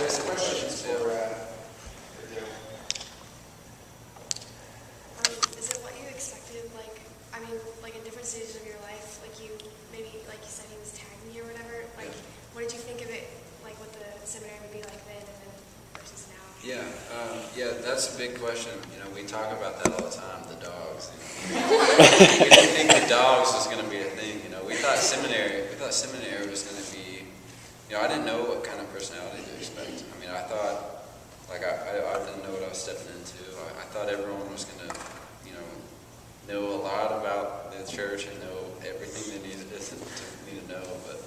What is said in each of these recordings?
there's questions for Dale. Is it what you expected? Like, I mean, like in different stages of your life, like you maybe, like you said, he was tagging you or whatever. Like, what did you think of it? Like, what the seminary would be like then and then versus now? Yeah, that's a big question. You know, we talk about that all the time. The dogs. You know? We didn't think the dogs was going to be a thing. You know, we thought seminary was going to be. You know, I didn't know what kind of personality to expect. I mean, I thought, like, I didn't know what I was stepping into. I thought everyone was going to, you know a lot about the church and know everything they needed to know. But,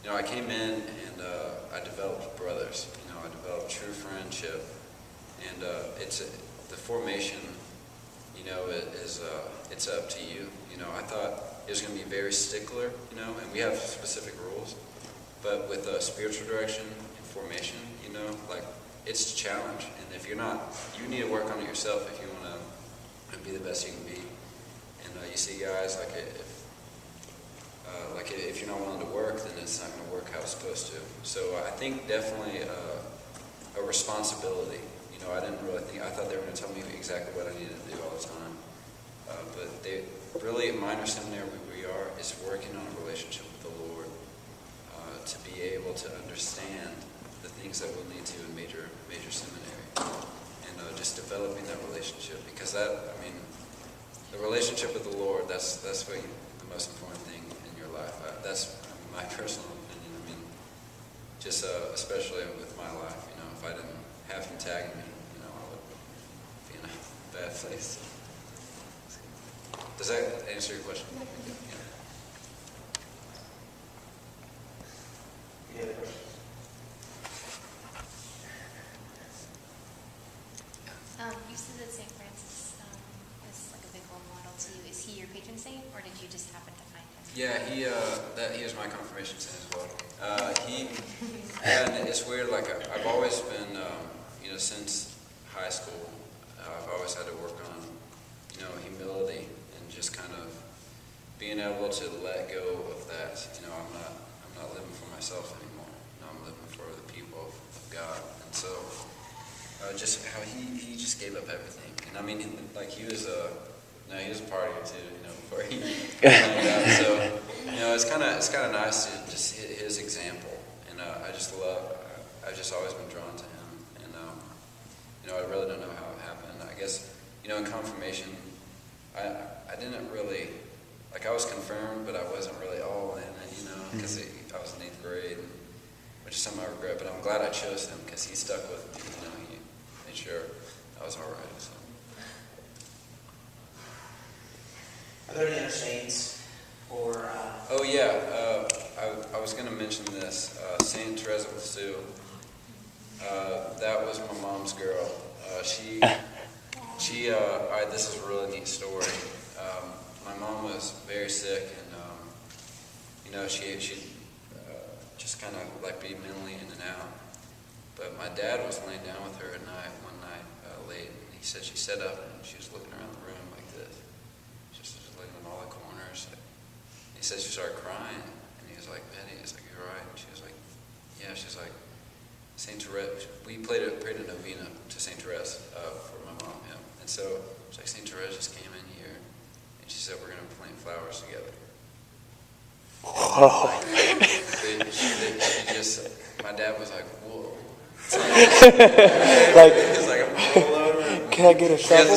you know, I came in and I developed brothers. You know, I developed true friendship, and the formation. You know, it's up to you. You know, I thought it was going to be very stickler. You know, and we have specific rules, but with spiritual direction and formation, you know, like it's a challenge. And if you're not, you need to work on it yourself if you want to be the best you can be. And you see guys like if you're not willing to work, then it's not going to work how it's supposed to. So I think definitely a responsibility. You know, I didn't really think, I thought they were going to tell me exactly what I needed to do all the time. But they really, at minor seminary where we are, is working on a relationship with the Lord to be able to understand the things that we'll need to in major seminary. And just developing that relationship. Because that, I mean, the relationship with the Lord, that's what the most important thing in your life. That's my personal opinion. I mean, just especially with my life, you know, if I didn't have him tagging me, you know, I would be in a bad place. Does that answer your question? Yeah. Any other questions? You said that St. Francis is like a big role model to you. Is he your patron saint, or did you just happen to find him? Yeah, he was my confirmation saint as well. And it's weird. Like I've always been, you know, since high school, I've always had to work on, you know, humility and just kind of being able to let go of that. You know, I'm not living for myself anymore. You know, I'm living for the people of God. And so, just how he just gave up everything. And I mean, he was a partier too. You know, before he. So, you know, it's kind of nice to just his example. And I've just always been drawn to him. And you know, I really don't know how it happened. I guess, you know, in confirmation, I didn't really, like I was confirmed, but I wasn't really all in it, you know, because I was in 8th grade, which is something I regret, but I'm glad I chose him because he stuck with me, you know, he made sure I was all right. So. Are there any other saints or? Oh yeah, I was going to mention this, Saint Teresa of Lisieux. That was my mom's girl. This is a really neat story. My mom was very sick, and you know, she just kind of like be mentally in and out. But my dad was laying down with her one night late, and he said she sat up and she was looking around the room like this. She was just looking in all the corners. He said she started crying, and he was like, "Betty," he's like, "You all right?" And she was like, "Yeah." She's like, Saint Therese. We prayed a novena to Saint Therese for my mom. Yeah. And so it's like Saint Therese just came in here, and she said we're going to plant flowers together. Whoa. She just, my dad was like, "Whoa." Like, He's like, "I'm all over." can I get a shovel?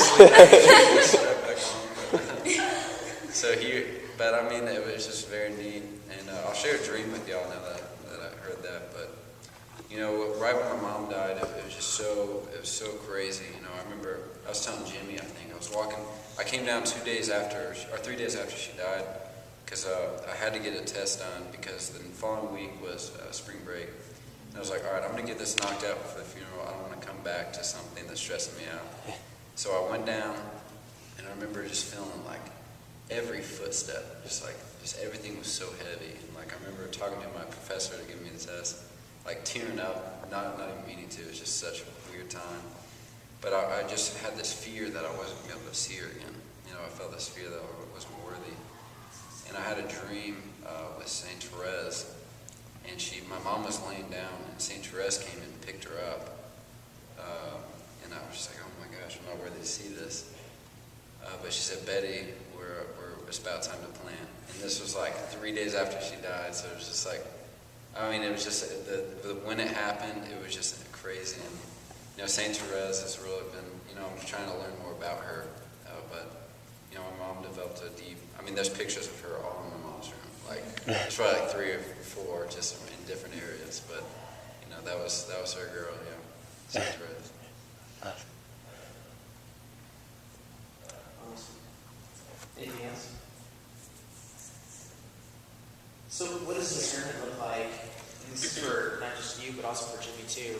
So but I mean, it was just very neat. And I'll share a dream with y'all now that I heard that. But you know, right when my mom died, it was so crazy. You know, I remember I was telling Jimmy, I think I was walking. I came down 3 days after she died, because I had to get a test done because the following week was spring break. And I was like, all right, I'm going to get this knocked out before the funeral. I don't want to come back to something that's stressing me out. So I went down, and I remember just feeling like every footstep, just everything was so heavy. And like I remember talking to my professor to give me the test, like tearing up, not even meaning to. It was just such a weird time. But I just had this fear that I wasn't going to be able to see her again. You know, I felt this fear that I wasn't worthy. And I had a dream with Saint Therese, and my mom was laying down, and St. Therese came and picked her up. And I was just like, oh my gosh, I'm not worthy to see this. But she said, Betty, it's about time to plant. And this was like 3 days after she died, so it was just like, I mean, it was just, when it happened, it was just crazy. And, St. Therese has really been, I'm trying to learn more about her. But, my mom developed a deep, there's pictures of her all in my mom's room. Like, there's probably like 3 or 4 just in different areas. But, that was her girl, St. Therese. Awesome. Anything else? So what does discernment look like? And this is for not just you, but also for Jimmy too.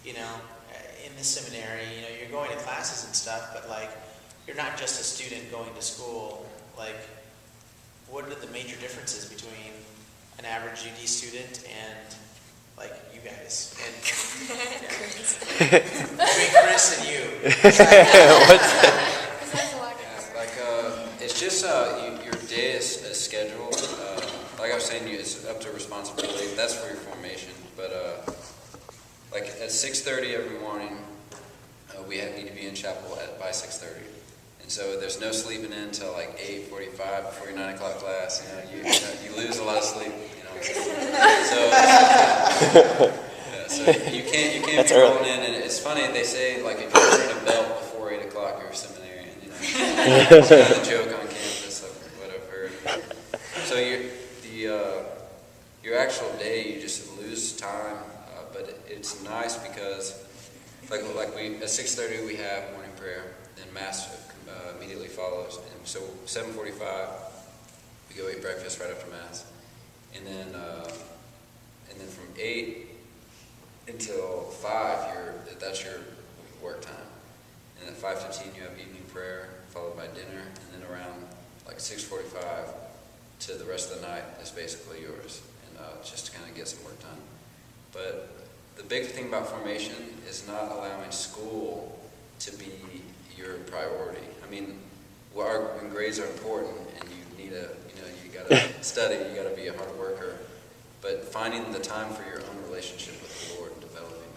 In the seminary, you're going to classes and stuff, but like, you're not just a student going to school. Like, what are the major differences between an average UD student and like you guys? And between Chris and you. It's just your day is scheduled. Like I was saying, it's up to responsibility. That's for your formation. But like at 6:30 every morning, we need to be in chapel by 6:30. And so there's no sleeping in until like 8:45 before your 9 o'clock class. You lose a lot of sleep. So you can't be rolling in. And it's funny, they say like if you're wearing a belt before 8 o'clock, you're a seminarian. It's kind of a joke on campus, like what I've heard. So your actual day, you just lose time. But it's nice because like we at 6:30 we have morning prayer, then mass immediately follows, and so 7:45 we go eat breakfast right after mass, and then from 8 until 5 that's your work time, and at 5:15 you have evening prayer followed by dinner, and then around like 6:45 to the rest of the night is basically yours, and just to kind of get some work done. But the big thing about formation is not allowing school to be your priority. When grades are important and you need you gotta study, you gotta be a hard worker, but finding the time for your own relationship with the Lord and developing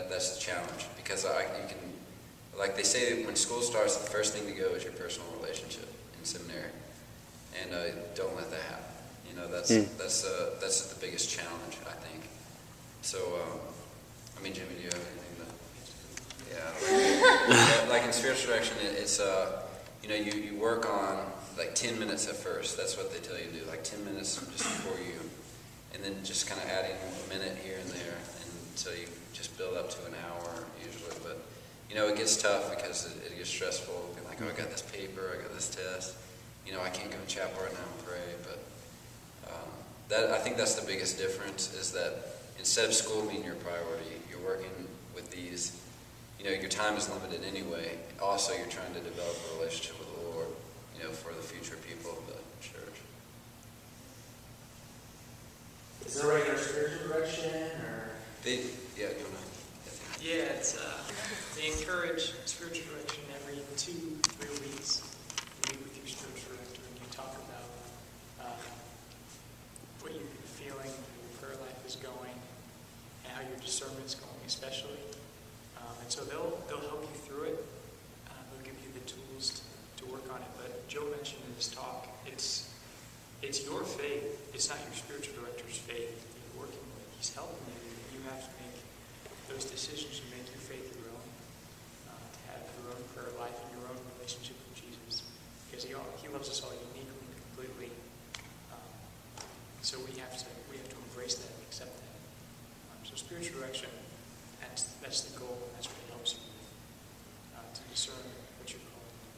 that's the challenge. Because you can, like they say, when school starts, the first thing to go is your personal relationship in seminary, and don't let that happen. That's the biggest challenge, I think. So, Jimmy, do you have anything to? Yeah, like in spiritual direction, it's you work on like 10 minutes at first. That's what they tell you to do, like 10 minutes just before you, and then just kind of adding a minute here and there, until you just build up to an hour usually. But it gets tough because it gets stressful. Being like, oh, I got this paper, I got this test. I can't go to chapel right now and pray. But I think that's the biggest difference, is that instead of school being your priority, you're working with these. Your time is limited anyway. Also, you're trying to develop a relationship with the Lord, for the future people of the church. Is there a regular spiritual direction, or? Yeah, they encourage spiritual direction every 2-3 weeks. You meet with your spiritual director and you talk about what you're feeling, how your prayer life is going, and how your discernment's going, especially. And so they'll help you through it. They'll give you the tools to work on it. But Joe mentioned in his talk, it's your faith. It's not your spiritual director's faith that you're working with. He's helping you. You have to make those decisions and make your faith your own, to have your own prayer life and your own relationship with Jesus, because he loves us all uniquely and completely. So we have to embrace that and accept that. So spiritual direction, that's the goal, and that's what it helps you with, to discern what you're called to do.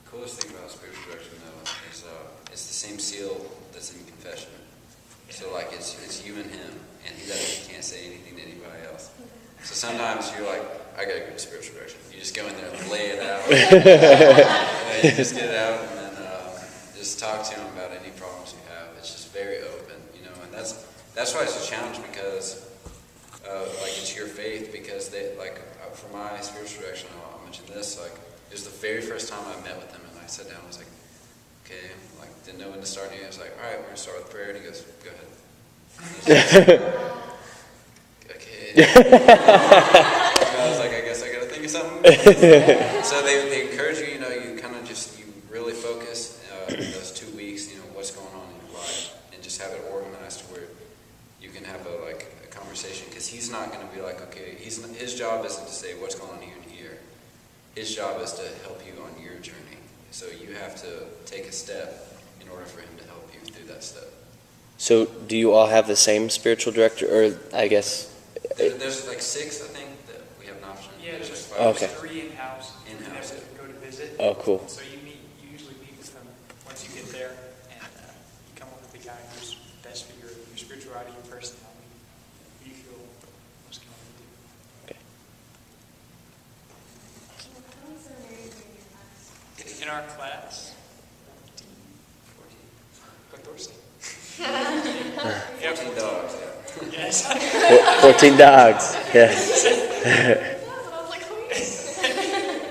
The coolest thing about spiritual direction, though, is it's the same seal that's in confession. So like it's you and him, and he can't say anything to anybody else. So sometimes you're like, I gotta go to spiritual direction. You just go in there and lay it out. You just get it out, and then just talk to him about any problems you have. It's just very open, and that's why it's a challenge, because it's your faith. Because for my spiritual direction, I'll mention this. Like, it was the very first time I met with him, and I sat down. I was like, okay, like didn't know when to start. And he was like, all right, we're gonna start with prayer. And he goes, go ahead. Okay. I was like, I guess I gotta think of something. So they encourage you, you kind of you really focus in those 2 weeks, what's going on in your life, and just have it organized to where you can have a conversation, because he's not going to be like, okay, his job isn't to say what's going on here and here. His job is to help you on your journey. So you have to take a step in order for him to help you through that step. So do you all have the same spiritual director, or I guess? There's like 6, I think, that we have an option. Yeah, There's there's like 5. Okay. 3 in-house. In-house, You go to visit. Oh, cool. So you usually meet with them once you get there, and you come up with the guy who's best for your spirituality, your personality, who you feel most connected to. Okay. How many seminarians are in your class? In our class, 14. Yeah, 14 dogs, yeah. Yes. 14 dogs. Yes.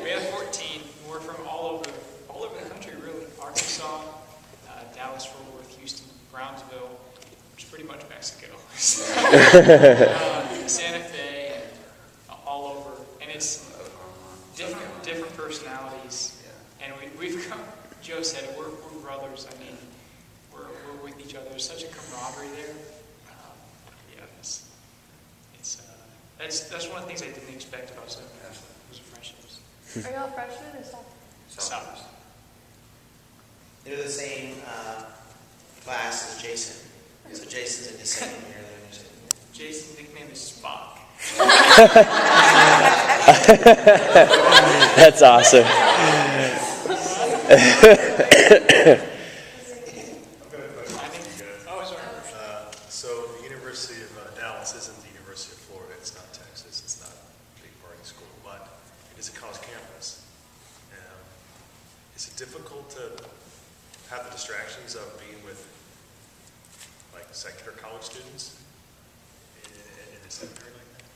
We have 14. We're from all over the country, really. Arkansas, Dallas, Fort Worth, Houston, Brownsville, which is pretty much Mexico. Santa Fe, and all over. And it's different personalities. And we've come, Joe said it, we're brothers. I mean, we're with each other. There's such a camaraderie there. That's one of the things I didn't expect about seminary, was the friendships. Are y'all freshmen or sophomores? Sophomores. They're the same class as Jason. So Jason's in his second year. Jason's nickname is Spock. That's awesome. Oh, sorry. So the University of Dallas isn't the University of Florida. It's not Texas. It's not a big party school, but it is a college campus. Is it difficult to have the distractions of being with like secular college students in a seminary like that?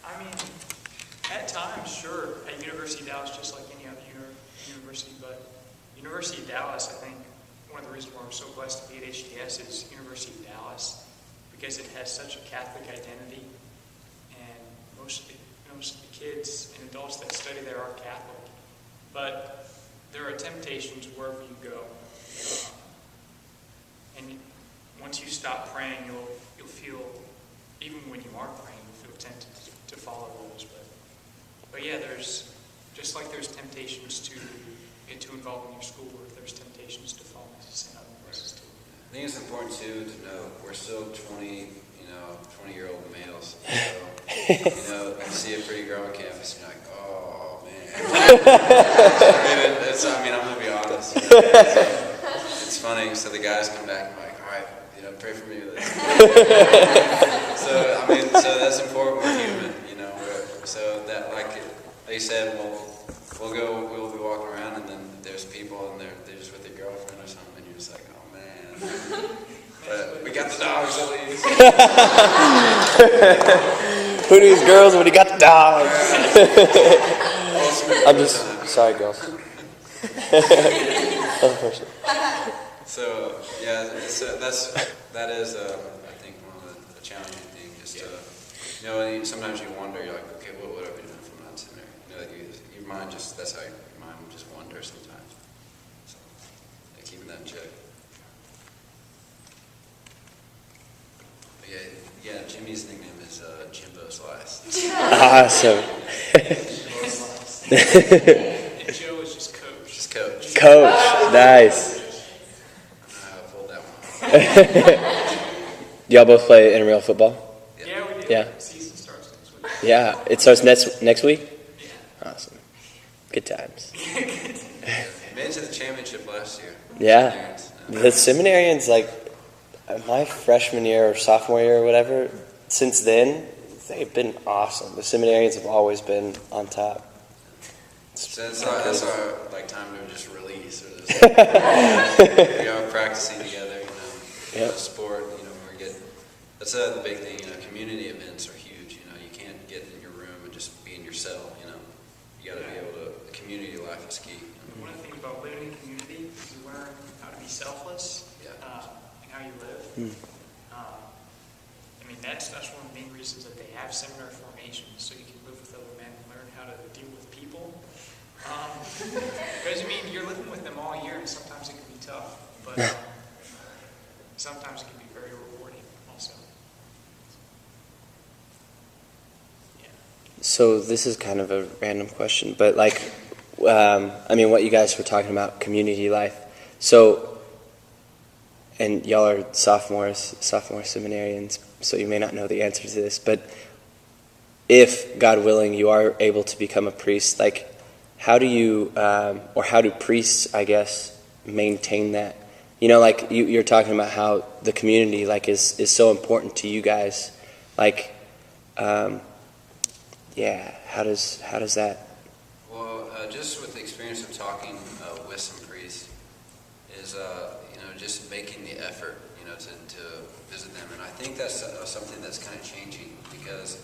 I mean, at times, sure, at University of Dallas, just like any other university, but University of Dallas, I think, one of the reasons why we're so blessed to be at HDS is University of Dallas, because it has such a Catholic identity, and most of the kids and adults that study there are Catholic. But there are temptations wherever you go. And once you stop praying, you'll feel, even when you aren't praying, you feel tempted to follow those. But yeah, there's, just like there's temptations to get too involved in your schoolwork, there's temptations to fall into sin other places too. I think it's important too to know we're still 20-year-old males. So, you see a pretty girl on campus, you're like, oh man. I'm gonna be honest. It's funny. So the guys come back and I'm like, all right, pray for me. So that's important. We're human, So that, like you said, we'll be walking around, and then there's people, and they're just with their girlfriend or something, and you're just like, oh man. But we got the dogs at least. Who needs girls when you got the dogs? I'm just sorry, girls. Other person. So yeah, that is I think one of the challenging things. Just sometimes you wonder, you're like, okay, what would I be doing if I'm not in seminary? Your mind that's how your mind just wanders sometimes. So keeping that in check. But yeah, Jimmy's nickname is Jimbo Slice. Awesome. And Joe is just coach. Just coach. Coach, nice. I pulled that one. Y'all both play intramural football? Yeah, we do. Yeah. Season starts next week. Yeah, it starts next week? Yeah. Awesome. Good times. Made it to the championship last year. Yeah. The seminarians, like, my freshman year or sophomore year or whatever, since then, they've been awesome. The seminarians have always been on top. So that's our time to just release. Or just, we are practicing together, Yep. sport, that's the big thing, community events are huge, you can't get in your room and just be in your cell, you got to be able to, community life is key. One of the things about living in community is you learn how to be selfless Yeah. and how you live. I mean, that's one of the main reasons that they have seminary formations, so you can live with other men and learn how to deal with people. Because, I mean, you're living with them all year, and sometimes it can be tough, but sometimes it can be very rewarding also. Yeah. So this is kind of a random question, but like, I mean, what you guys were talking about, community life. So, and y'all are sophomore seminarians, so you may not know the answer to this, but if, God willing, you are able to become a priest, like, how do you, or how do priests, I guess, maintain that? You know, like, you're talking about how the community, like, is so important to you guys. Like, yeah, how does that? Well, just with the experience of talking with some priests is, just making the effort, to visit them. And I think that's something that's kind of changing, because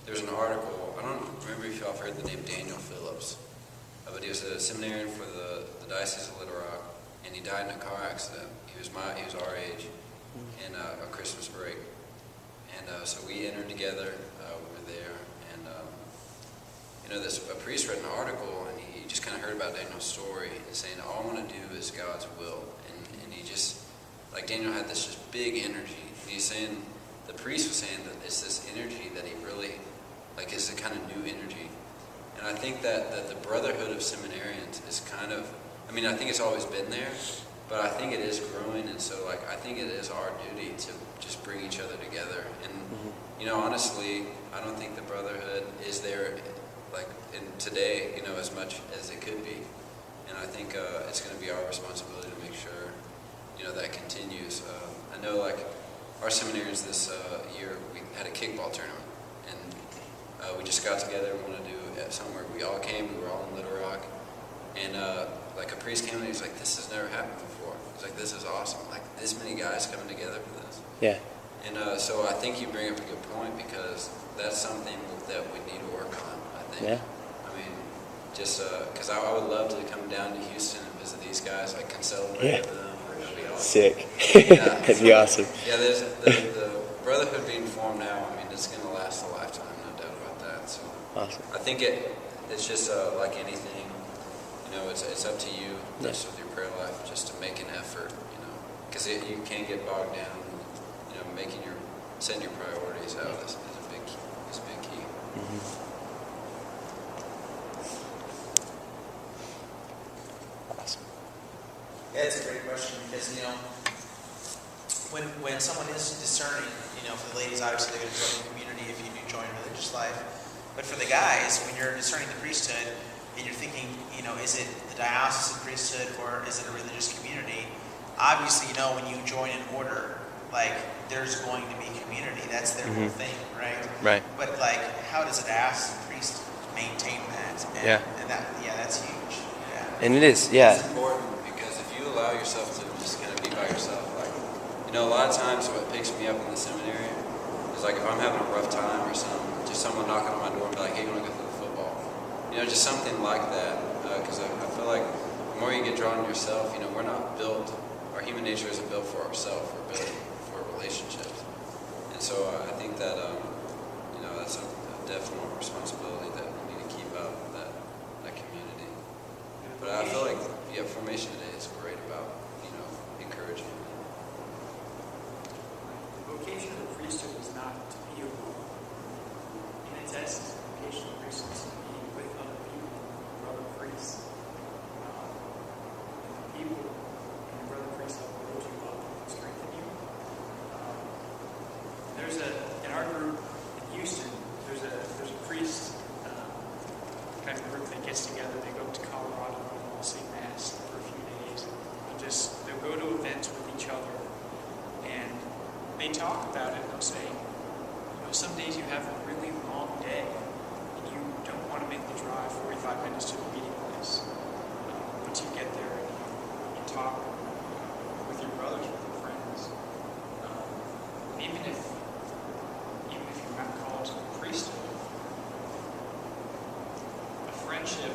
there's an article, I don't remember if y'all have heard the name Daniel Phillips, but he was a seminarian for the Diocese of Little Rock, and he died in a car accident. He was our age, in a Christmas break. And so we entered together, we were there, and a priest read an article, and he just kind of heard about Daniel's story, and saying, all I want to do is God's will. And he just, like, Daniel had this just big energy. And he's saying, the priest was saying that it's this energy that he really, like, is a kind of new energy. And I think that the brotherhood of seminarians is kind of, I mean, I think it's always been there, but I think it is growing. And so, like, I think it is our duty to just bring each other together. And, honestly, I don't think the brotherhood is there, like, in today, as much as it could be. And I think it's going to be our responsibility to make sure, that continues. I know, like, our seminarians this year, we had a kickball tournament. And we just got together and wanted to do it somewhere. We all came, we were all in Little Rock. And, like, a priest came and he was like, this has never happened before. He's like, this is awesome. Like, this many guys coming together for this. Yeah. And so I think you bring up a good point, because that's something that we need to work on, I think. Yeah. I mean, just because I would love to come down to Houston and visit these guys, like, can celebrate with them. That'd be awesome. Sick. Yeah. That'd be awesome. Yeah, there's the brotherhood being formed now. I mean, it's going to last a lifetime, no doubt about that. So Awesome. I think it's just like anything, it's up to you, just with your prayer life, just to make an effort, because you can't get bogged down. Setting your priorities out is a big key. Awesome. Yeah, it's a great question, because, when someone is discerning, for the ladies, obviously they're going to join the community if you do join religious life. But for the guys, when you're discerning the priesthood, and you're thinking, is it the diocesan priesthood or is it a religious community? Obviously, when you join an order, like, there's going to be community. That's their whole thing, right? Right. But, like, how does a diocesan priest maintain that? And that's huge. Yeah. And it is, yeah. It's important, because if you allow yourself to just kind of be by yourself, like, a lot of times what picks me up in the seminary is, like, if I'm having a rough time or something, just someone knocking on my door and be like, hey, you want to go play football? Just something like that, because I feel like the more you get drawn to yourself, we're not built, our human nature isn't built for ourselves, we're built for relationships. And so I think that, that's a definite responsibility that we need to keep up, that community. But I feel like, formation today is great about, encouraging. The vocation of the priesthood is not to be alone. In its essence, the vocation of the priesthood is to be with other people, brother priests. And the people and the brother priests help build you up and strengthen you. In our group in Houston, there's a priest kind of group that gets together. They go to Colorado and they'll sing mass for a few days. They'll go to events with each other, and they talk about it. And they'll say, some days you have a really long day, and you don't want to make the drive 45 minutes to the meeting place. Once you get there, and you talk with your brothers, with your friends, even if you're not called to the priesthood, a friendship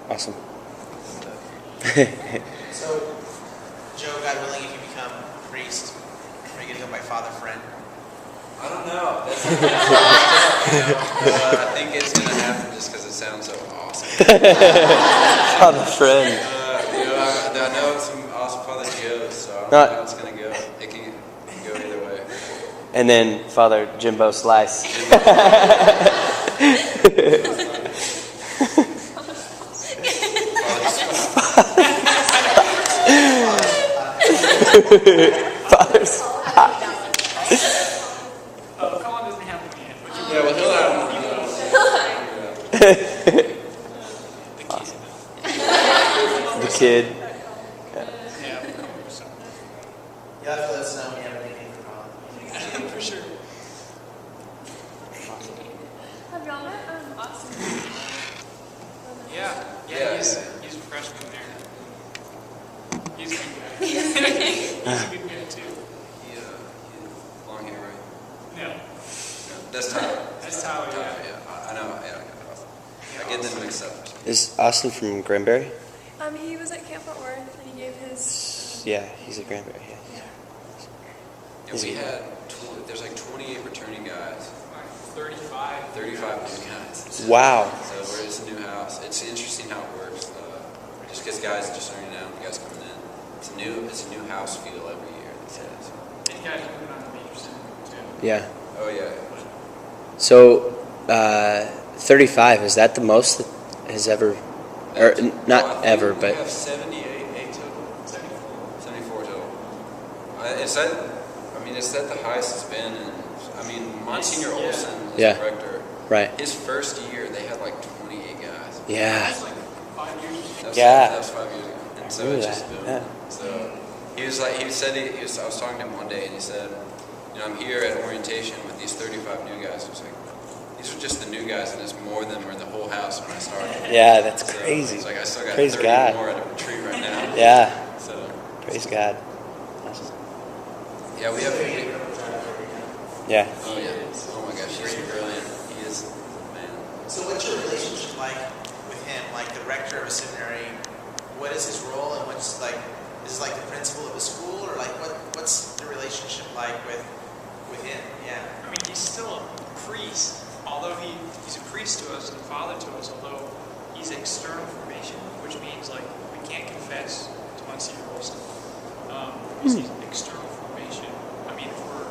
Awesome. So, Joe, God willing, if you become a priest, are you going to go by Father Friend? I don't know. That's I think it's going to happen just because it sounds so awesome. Father Friend. I know some awesome Father Joes, so I don't Not- know how it's going to go. It can go either way. And then Father Jimbo Slice. Father's. Oh, Colin doesn't have one yet, but you Yeah, well, he'll have one. The kid. yeah, we'll come up with something. You'll have to let us know when you have anything for Colin. For sure. Have y'all met Austin? Yeah, Yeah. he's a freshman there. He's a good guy. He's a good guy too. He long hair, right? No, No, that's Tyler. that's Tyler, yeah. I know. Yeah, I get them mixed up. Is Austin from Granbury? He was at Camp Fort Worth and he gave his. Yeah, he's at Granbury. Yeah. Yeah, we had there's like 28 returning guys, 35. 35 new guys. Wow. So it's a new house. It's interesting how it works. Just because guys just learning out, guys coming in. It's a new house feel every year. It says. And you guys are moving on to major soon too. Yeah. Oh yeah. So, 35, is that the most that has ever, or not Well, I think ever, we but have 78 total. 74 total. It's at the highest it's been. And I mean, Monsignor Yeah. Olson is Yeah. the rector. right. His first year, they had like 28 guys. Yeah. It's like 5 years. That was, Yeah. That was 5 years ago. And so Remember it just that, boomed. yeah. So I was talking to him one day and he said, I'm here at orientation with these 35 new guys. I was like, these are just the new guys and there's more of them were in the whole house when I started. Yeah, that's So crazy. It's like I still got Praise 30 God. more at a retreat right now. Yeah, So praise God. Awesome. yeah, we have. Yeah. Oh yeah. Oh my gosh, he's brilliant. He is, man. So what's your relationship like with him, like the rector of a seminary? What is his role and what's like, is it like the principal of a school or like what's the relationship like with him? Yeah. I mean, he's still a priest, although he's a priest to us and a father to us, although he's external formation, which means like we can't confess to Monsignor Olson. Because he's external formation. I mean, if we're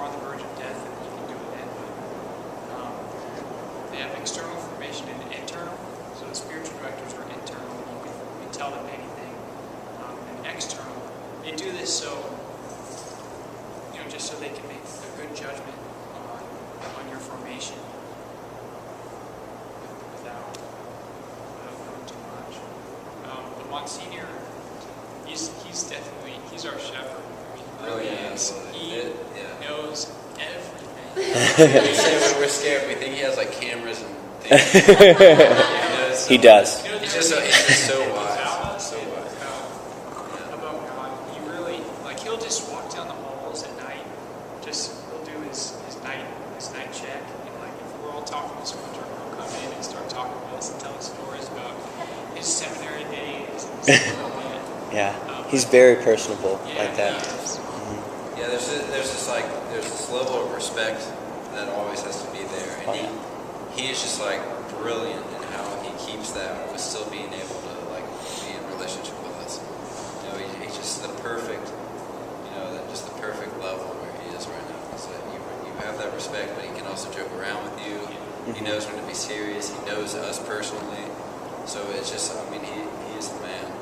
on the verge of death, then he can do it then. But they have external formation and internal. So the spiritual directors are internal. You can tell them anything. And external, they do this so just so they can make a good judgment on your formation without knowing too much. But Monsignor, he's our shepherd. I mean, Really he knows everything. We say when we're scared, we think he has like cameras and things. He does. He's just so wise. About So wise. about God. He really, he'll just walk down the halls at night. He'll do his night check. And if we're all talking to someone, he'll come in and start talking to us and tell us stories about his seminary days and stuff like that. Yeah. He's very personable like that. Yeah, there's this level of respect that always has to be there, and he is just like brilliant in how he keeps that with still being able to be in relationship with us. He's just the perfect, just the perfect level where he is right now. So you have that respect, but he can also joke around with you. He knows when to be serious. He knows us personally, so it's just he is the man.